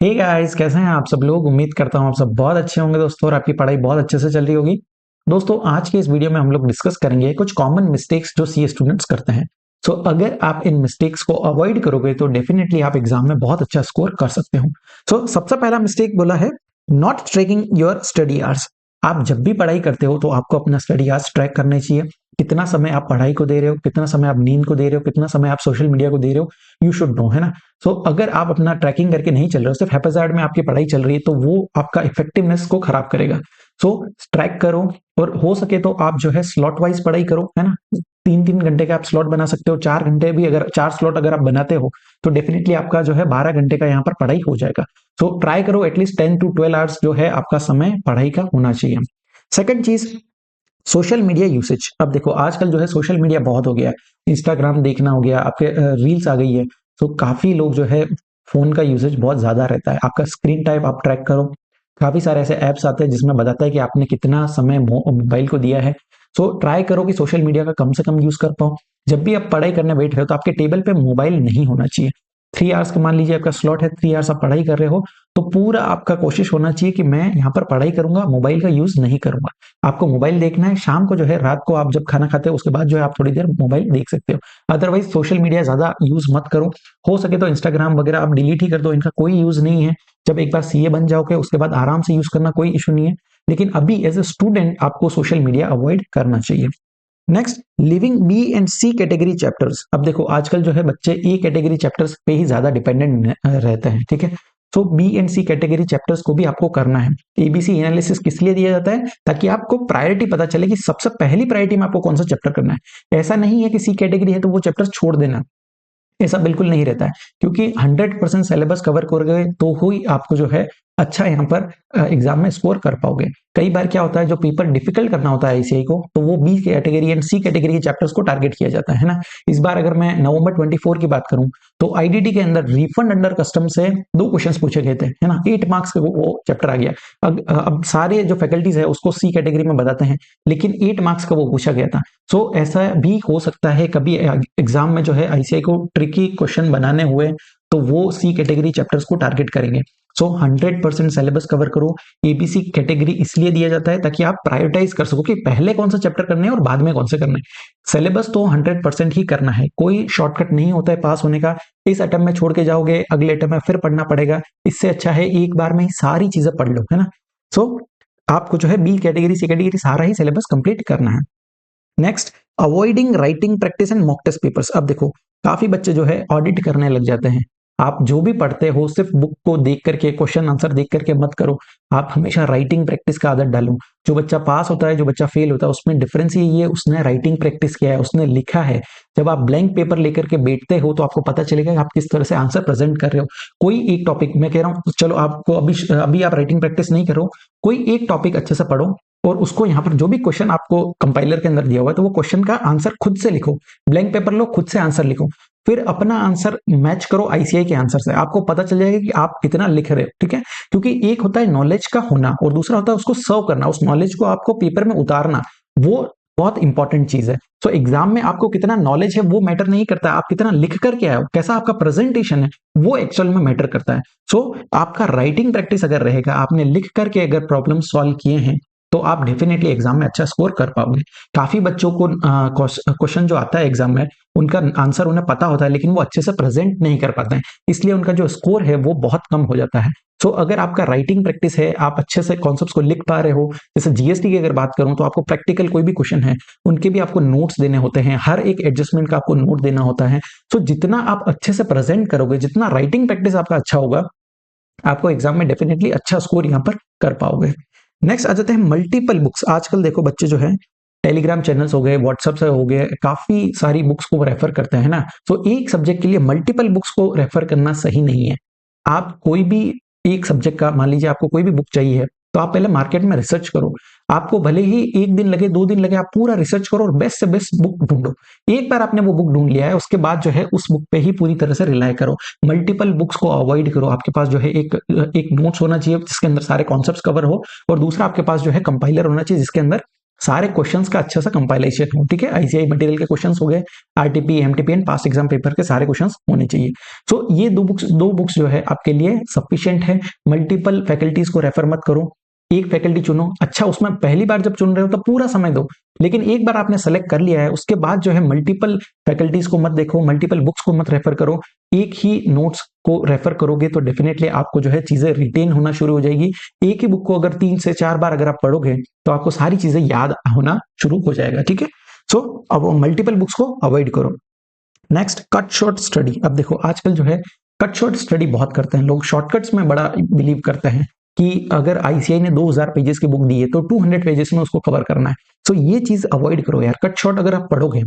Hey guys, कैसे हैं आप सब लोग। उम्मीद करता हूँ आप सब बहुत अच्छे होंगे दोस्तों और आपकी पढ़ाई बहुत अच्छे से चल रही होगी। दोस्तों, आज के इस वीडियो में हम लोग डिस्कस करेंगे कुछ कॉमन मिस्टेक्स जो सीए स्टूडेंट्स करते हैं। सो अगर आप इन मिस्टेक्स को अवॉइड करोगे तो डेफिनेटली आप एग्जाम में बहुत अच्छा स्कोर कर सकते हो। सबसे पहला मिस्टेक बोला है not trekking your study hours. आप जब भी पढ़ाई करते हो तो आपको अपना स्टडी आवर्स ट्रैक करने चाहिए। कितना समय आप पढ़ाई को दे रहे हो, कितना समय आप नींद को दे रहे हो, कितना समय आप सोशल मीडिया को दे रहे हो, यू शुड नो, है ना। अगर आप अपना ट्रैकिंग करके नहीं चल रहे हो, सिर्फ हैपेजार्ड में आपकी पढ़ाई चल रही है, तो वो आपका इफेक्टिवनेस को खराब करेगा। ट्रैक करो और हो सके तो आप जो है स्लॉट वाइज पढ़ाई करो, है ना। 3-3 घंटे के आप स्लॉट बना सकते हो, 4 घंटे भी, अगर 4 स्लॉट अगर आप बनाते हो तो डेफिनेटली आपका जो है 12 घंटे का यहाँ पर पढ़ाई हो जाएगा। ट्राई करो एटलीस्ट 10 to 12 आवर्स जो है आपका समय पढ़ाई का होना चाहिए। सेकंड चीज, सोशल मीडिया यूसेज। अब देखो आजकल जो है सोशल मीडिया बहुत हो गया है। इंस्टाग्राम देखना हो गया, आपके रील्स आ गई है। काफी लोग जो है फोन का यूसेज बहुत ज्यादा रहता है। आपका स्क्रीन टाइम आप ट्रैक करो। काफी सारे ऐसे ऐप्स आते हैं जिसमें बताता है कि आपने कितना समय मोबाइल को दिया है। ट्राई करो कि सोशल मीडिया का कम से कम यूज कर पाओ। जब भी आप पढ़ाई करने बैठ रहे हो तो आपके टेबल पे मोबाइल नहीं होना चाहिए। 3 आवर्स का मान लीजिए आपका स्लॉट है, 3 आवर्स आप पढ़ाई कर रहे हो, तो पूरा आपका कोशिश होना चाहिए कि मैं यहाँ पर पढ़ाई करूंगा, मोबाइल का यूज नहीं करूंगा। आपको मोबाइल देखना है शाम को, जो है रात को आप जब खाना खाते हो उसके बाद जो है आप थोड़ी देर मोबाइल देख सकते हो। अदरवाइज सोशल मीडिया ज्यादा यूज मत करो। हो सके तो इंस्टाग्राम वगैरह आप डिलीट ही कर दो, इनका कोई यूज नहीं है। जब एक बार सीए बन जाओगे उसके बाद आराम से यूज करना, कोई इशू नहीं है। लेकिन अभी एज ए स्टूडेंट आपको सोशल मीडिया अवॉइड करना चाहिए। Next, leaving B and C category chapters. अब देखो आजकल जो है बच्चे ए कैटेगरी चैप्टर्स पे ही ज्यादा डिपेंडेंट रहते हैं, ठीक है। B and C category chapters को भी आपको करना है। एबीसी एनालिसिस किस लिए दिया जाता है? ताकि आपको प्रायोरिटी पता चले कि सबसे पहली प्रायोरिटी में आपको कौन सा चैप्टर करना है। ऐसा नहीं है कि सी कैटेगरी है तो वो चैप्टर छोड़ देना, ऐसा बिल्कुल नहीं रहता है। क्योंकि 100% सिलेबस कवर कर गए तो ही आपको जो है अच्छा यहाँ पर एग्जाम में स्कोर कर पाओगे। कई बार क्या होता है, जो पेपर डिफिकल्ट करना होता है आईसीआई को, तो वो B category and C category के चैप्टर्स को टारगेट किया जाता है ना। इस बार अगर मैं नवंबर 24 की बात करूं तो आईडीटी के अंदर रिफंड अंडर कस्टम से 2 क्वेश्चंस पूछे गए थे, है ना। 8 मार्क्स का वो चैप्टर आ गया। अब सारे जो फैकल्टीज है उसको सी कैटेगरी में बताते हैं, लेकिन 8 मार्क्स का वो पूछा गया था। ऐसा भी हो सकता है कभी एग्जाम में जो है आईसीआई को ट्रिकी क्वेश्चन बनाने हुए तो वो सी कैटेगरी चैप्टर्स को टारगेट करेंगे। 100% सिलेबस कवर करो। एबीसी कैटेगरी इसलिए दिया जाता है ताकि आप प्रायोरिटाइज कर सको कि पहले कौन सा चैप्टर करने हैं और बाद में कौन से करने हैं। सिलेबस तो 100% ही करना है, कोई शॉर्टकट नहीं होता है पास होने का। इस अटेम्प्ट में छोड़ के जाओगे, अगले अटेम्प्ट में फिर पढ़ना पड़ेगा। इससे अच्छा है एक बार में ही सारी चीजें पढ़ लो, है ना। सो आपको जो है बी कैटेगरी सी कैटेगरी सारा ही सिलेबस कंप्लीट करना है। Next, avoiding writing practice and mock test papers. अब देखो काफी बच्चे जो है ऑडिट करने लग जाते हैं। आप जो भी पढ़ते हो सिर्फ बुक को देख करके, क्वेश्चन आंसर देख करके मत करो। आप हमेशा राइटिंग प्रैक्टिस का आदत डालो। जो बच्चा पास होता है, जो बच्चा फेल होता है, उसमें डिफरेंस यही है, उसने राइटिंग प्रैक्टिस किया है, उसने लिखा है। जब आप ब्लैंक पेपर लेकर के बैठते हो तो आपको पता चलेगा कि आप किस तरह से आंसर प्रेजेंट कर रहे हो। कोई एक टॉपिक मैं कह रहा हूँ, चलो आपको अभी अभी आप राइटिंग प्रैक्टिस नहीं करो, कोई एक टॉपिक अच्छे से पढ़ो और उसको यहाँ पर जो भी क्वेश्चन आपको कंपाइलर के अंदर दिया हुआ है तो वो क्वेश्चन का आंसर खुद से लिखो। ब्लैंक पेपर लो, खुद से आंसर लिखो, फिर अपना आंसर मैच करो आईसीआई के आंसर से। आपको पता चल जाएगा कि आप कितना लिख रहे हो, ठीक है। क्योंकि एक होता है नॉलेज का होना और दूसरा होता है उसको सर्व करना, उस नॉलेज को आपको पेपर में उतारना। वो बहुत इंपॉर्टेंट चीज है। एग्जाम में आपको कितना नॉलेज है वो मैटर नहीं करता, आप कितना लिख करके आए हो, कैसा आपका प्रेजेंटेशन है, वो एक्चुअल में मैटर करता है। आपका राइटिंग प्रैक्टिस अगर रहेगा, आपने लिख करके अगर प्रॉब्लम सॉल्व किए हैं, तो आप डेफिनेटली एग्जाम में अच्छा स्कोर कर पाओगे। काफी बच्चों को क्वेश्चन जो आता है एग्जाम में, उनका आंसर उन्हें पता होता है लेकिन वो अच्छे से प्रेजेंट नहीं कर पाते हैं, इसलिए उनका जो स्कोर है वो बहुत कम हो जाता है। अगर आपका राइटिंग प्रैक्टिस है, आप अच्छे से कॉन्सेप्ट्स को लिख पा रहे हो, जैसे जीएसटी की अगर बात करूं तो आपको प्रैक्टिकल कोई भी क्वेश्चन है उनके भी आपको नोट्स देने होते हैं, हर एक एडजस्टमेंट का आपको नोट देना होता है। जितना आप अच्छे से प्रेजेंट करोगे, जितना राइटिंग प्रैक्टिस आपका अच्छा होगा, आपको एग्जाम में डेफिनेटली अच्छा स्कोर यहाँ पर कर पाओगे। नेक्स्ट आ जाते हैं मल्टीपल बुक्स। आजकल देखो बच्चे जो है टेलीग्राम चैनल्स हो गए, व्हाट्सएप से हो गए, काफी सारी बुक्स को रेफर करते हैं ना। एक सब्जेक्ट के लिए मल्टीपल बुक्स को रेफर करना सही नहीं है। आप कोई भी एक सब्जेक्ट का, मान लीजिए आपको कोई भी बुक चाहिए है, तो आप पहले मार्केट में रिसर्च करो। आपको भले ही 1 दिन लगे, 2 दिन लगे, आप पूरा रिसर्च करो और बेस्ट से बेस्ट बुक ढूंढो। एक बार आपने वो बुक ढूंढ लिया है, उसके बाद जो है उस बुक पे ही पूरी तरह से रिलाय करो। मल्टीपल बुक्स को अवॉइड करो। आपके पास जो है एक नोट्स होना चाहिए जिसके अंदर सारे कॉन्सेप्ट्स कवर हो, और दूसरा आपके पास जो है कंपाइलर होना चाहिए जिसके अंदर सारे क्वेश्चंस का अच्छा सा कंपाइलेशन हो, ठीक है। आईसीआई मटेरियल के क्वेश्चंस हो गए, RTP, MTP and past exam paper के सारे क्वेश्चंस होने चाहिए। सो ये दो बुक्स जो है आपके लिए सफिशिएंट है। मल्टीपल फैकल्टीज को रेफर मत करो, एक फैकल्टी चुनो। अच्छा, उसमें पहली बार जब चुन रहे हो तो पूरा समय दो, लेकिन एक बार आपने सेलेक्ट कर लिया है उसके बाद जो है मल्टीपल फैकल्टीज को मत देखो, मल्टीपल बुक्स को मत रेफर करो। एक ही नोट्स को रेफर करोगे तो डेफिनेटली आपको जो है चीजें रिटेन होना शुरू हो जाएगी। एक ही बुक को अगर 3 से 4 बार अगर आप पढ़ोगे तो आपको सारी चीजें याद होना शुरू हो जाएगा, ठीक है। सो अब मल्टीपल बुक्स को अवॉइड करो। Next, cut short study. अब देखो आजकल जो है कट शॉर्ट स्टडी बहुत करते हैं लोग, शॉर्टकट्स में बड़ा बिलीव करते हैं कि अगर आईसीआई ने 2000 पेजेस की बुक दी है तो 200 पेजेस में उसको कवर करना है। सो ये चीज अवॉइड करो यार। कट शॉर्ट अगर आप पढ़ोगे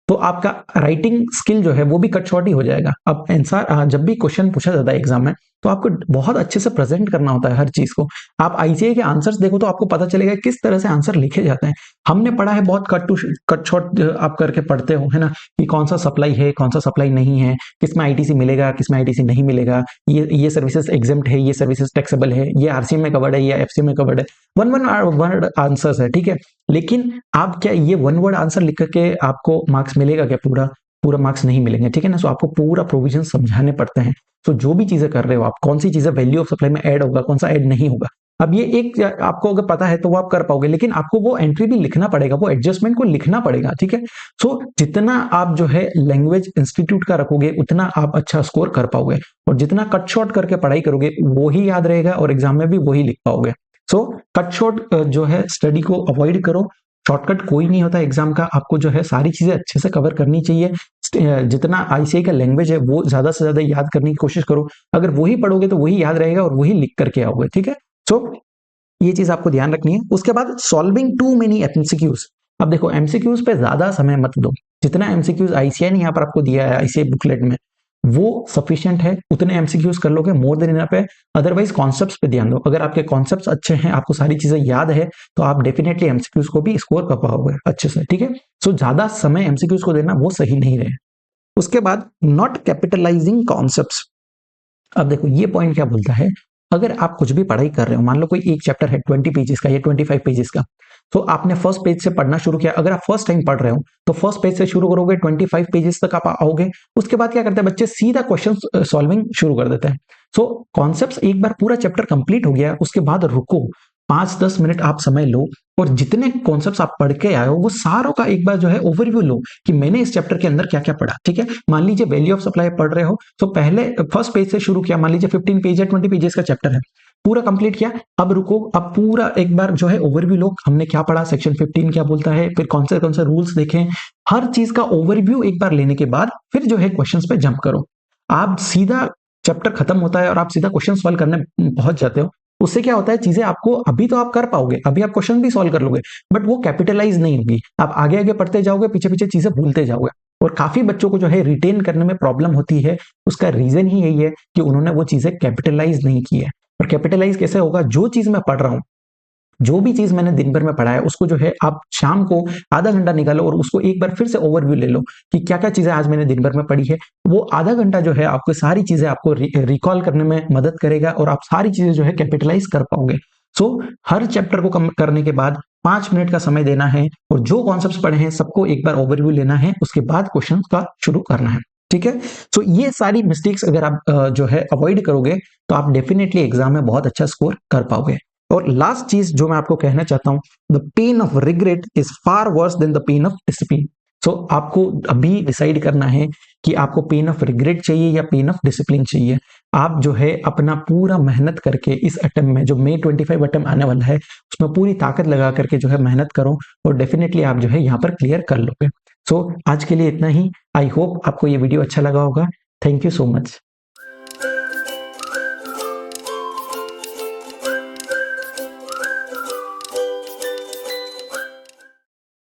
तो आपका राइटिंग स्किल जो है वो भी कट शॉर्ट ही हो जाएगा। अब आंसर जब भी क्वेश्चन पूछा जाता है एग्जाम में तो आपको बहुत अच्छे से प्रेजेंट करना होता है हर चीज को। आप आईसीआई के आंसर्स देखो तो आपको पता चलेगा किस तरह से आंसर लिखे जाते हैं। हमने पढ़ा है बहुत कट शॉर्ट आप करके पढ़ते हो, है ना, कि कौन सा सप्लाई है, कौन सा सप्लाई नहीं है, किसमें आईटीसी मिलेगा, किसमें आईटीसी नहीं मिलेगा, ये सर्विसेज एग्जेम्प्ट है, ये सर्विसेज टैक्सेबल है, ये आरसीएम में कवर्ड है या एफसीएम में कवर्ड है। वन वन वर्ड आंसर्स है, ठीक है। लेकिन आप क्या ये वन वर्ड आंसर लिख करके आपको मार्क्स मिलेगा क्या? पूरा पूरा मार्क्स नहीं मिलेंगे, ठीक है ना। सो आपको पूरा प्रोविजन समझाने पड़ते हैं। तो जो भी चीजें कर रहे हो आप, कौन सी चीजें वैल्यू ऑफ सप्लाई में ऐड होगा, कौन सा ऐड नहीं होगा, अब ये एक आपको अगर पता है तो वो आप कर पाओगे, लेकिन आपको वो एंट्री भी लिखना पड़ेगा, वो एडजस्टमेंट को लिखना पड़ेगा, ठीक है। सो जितना आप जो है लैंग्वेज इंस्टीट्यूट का रखोगे उतना आप अच्छा स्कोर कर पाओगे, और जितना कट शॉर्ट करके पढ़ाई करोगे वो ही याद रहेगा और एग्जाम में भी वही लिख पाओगे। सो कट शॉर्ट जो है स्टडी को अवॉइड करो। शॉर्टकट कोई नहीं होता एग्जाम का, आपको जो है सारी चीजें अच्छे से कवर करनी चाहिए। जितना आईसीआई का लैंग्वेज है वो ज्यादा से ज्यादा याद करने की कोशिश करो। अगर वही पढ़ोगे तो वही याद रहेगा और वही लिख करके आओगे, ठीक है। सो ये चीज आपको ध्यान रखनी है। उसके बाद सॉल्विंग टू मेनी एमसीक्यूज। अब देखो एमसीक्यूज पे ज्यादा समय मत दो। जितना एमसीक्यूज आईसीआई ने यहाँ पर आपको दिया है आईसीआई बुकलेट में वो सफिशिएंट है, उतने एमसीक्यूज कर लोगे, मोर देन इनफ है। अदरवाइज कॉन्सेप्ट्स पे ध्यान दो। अगर आपके कॉन्सेप्ट्स अच्छे हैं, आपको सारी चीजें याद है, तो आप डेफिनेटली एमसीक्यूज को भी स्कोर कर पाओगे अच्छे से, ठीक है। सो ज्यादा समय एमसीक्यूज को देना वो सही नहीं रहे। उसके बाद नॉट कैपिटलाइजिंग कॉन्सेप्ट्स। अब देखो ये पॉइंट क्या बोलता है, अगर आप कुछ भी पढ़ाई कर रहे हो, मान लो कोई एक चैप्टर है 20 पेजेस का या 25 पेजेस का, तो आपने फर्स्ट पेज से पढ़ना शुरू किया। अगर आप फर्स्ट टाइम पढ़ रहे हो तो फर्स्ट पेज से शुरू करोगे, 25 पेजेस तक आप आओगे। उसके बाद क्या करते हैं बच्चे, सीधा क्वेश्चन सॉल्विंग शुरू कर देते हैं। सो कॉन्सेप्ट्स एक बार पूरा चैप्टर कंप्लीट हो गया उसके बाद रुको, 5-10 मिनट आप समय लो और जितने कॉन्सेप्ट्स आप पढ़ के आए हो वो सारों का एक बार जो है ओवरव्यू लो कि मैंने इस चैप्टर के अंदर क्या क्या पढ़ा, ठीक है। मान लीजिए वैल्यू ऑफ सप्लाई पढ़ रहे हो तो पहले फर्स्ट पेज से शुरू किया, मान लीजिए 15 पेज या 20 पेजेस का चैप्टर है, पूरा कंप्लीट किया। अब रुको, अब पूरा एक बार जो है ओवरव्यू लो, हमने क्या पढ़ा, सेक्शन 15 क्या बोलता है, फिर कौन से रूल्स देखें, हर चीज का ओवरव्यू एक बार लेने के बाद फिर जो है क्वेश्चंस पे जंप करो। आप सीधा चैप्टर खत्म होता है और आप सीधा क्वेश्चन सॉल्व करने पहुंच जाते हो। उससे क्या होता है, चीजें आपको अभी तो आप कर पाओगे, अभी आप क्वेश्चन भी सॉल्व कर लोगे, बट वो कैपिटलाइज नहीं होगी। आप आगे आगे पढ़ते जाओगे, पीछे पीछे चीजें भूलते जाओगे, और काफी बच्चों को जो है रिटेन करने में प्रॉब्लम होती है। उसका रीजन ही यही है कि उन्होंने वो चीजें कैपिटलाइज नहीं की है। और कैपिटलाइज कैसे होगा, जो चीज मैं पढ़ रहा हूं, जो भी चीज मैंने दिन भर में पढ़ा है उसको जो है आप शाम को आधा घंटा निकालो और उसको एक बार फिर से ओवरव्यू ले लो कि क्या क्या चीजें आज मैंने दिन भर में पढ़ी है। वो आधा घंटा जो है आपको सारी चीजें आपको रिकॉल करने में मदद करेगा और आप सारी चीजें जो है कैपिटलाइज कर पाओगे। सो हर चैप्टर को करने के बाद 5 मिनट का समय देना है और जो कॉन्सेप्ट्स पढ़े हैं सबको एक बार ओवरव्यू लेना है, उसके बाद क्वेश्चन का शुरू करना है, ठीक है। सो ये सारी मिस्टेक्स अगर आप जो है अवॉइड करोगे तो आप डेफिनेटली एग्जाम में बहुत अच्छा स्कोर कर पाओगे। और लास्ट चीज जो मैं आपको कहना चाहता हूं, the pain of regret is far worse than the pain of discipline. So आपको अभी डिसाइड करना है कि आपको पेन ऑफ रिग्रेट चाहिए या पेन ऑफ डिसिप्लिन चाहिए। आप जो है अपना पूरा मेहनत करके इस अटेम्प्ट में, जो May 25 अटेम्प्ट आने वाला है, उसमें पूरी ताकत लगा करके जो है मेहनत करो और डेफिनेटली आप जो है यहाँ पर क्लियर कर लोगे। सो आज के लिए इतना ही। आई होप आपको ये वीडियो अच्छा लगा होगा। Thank you so much.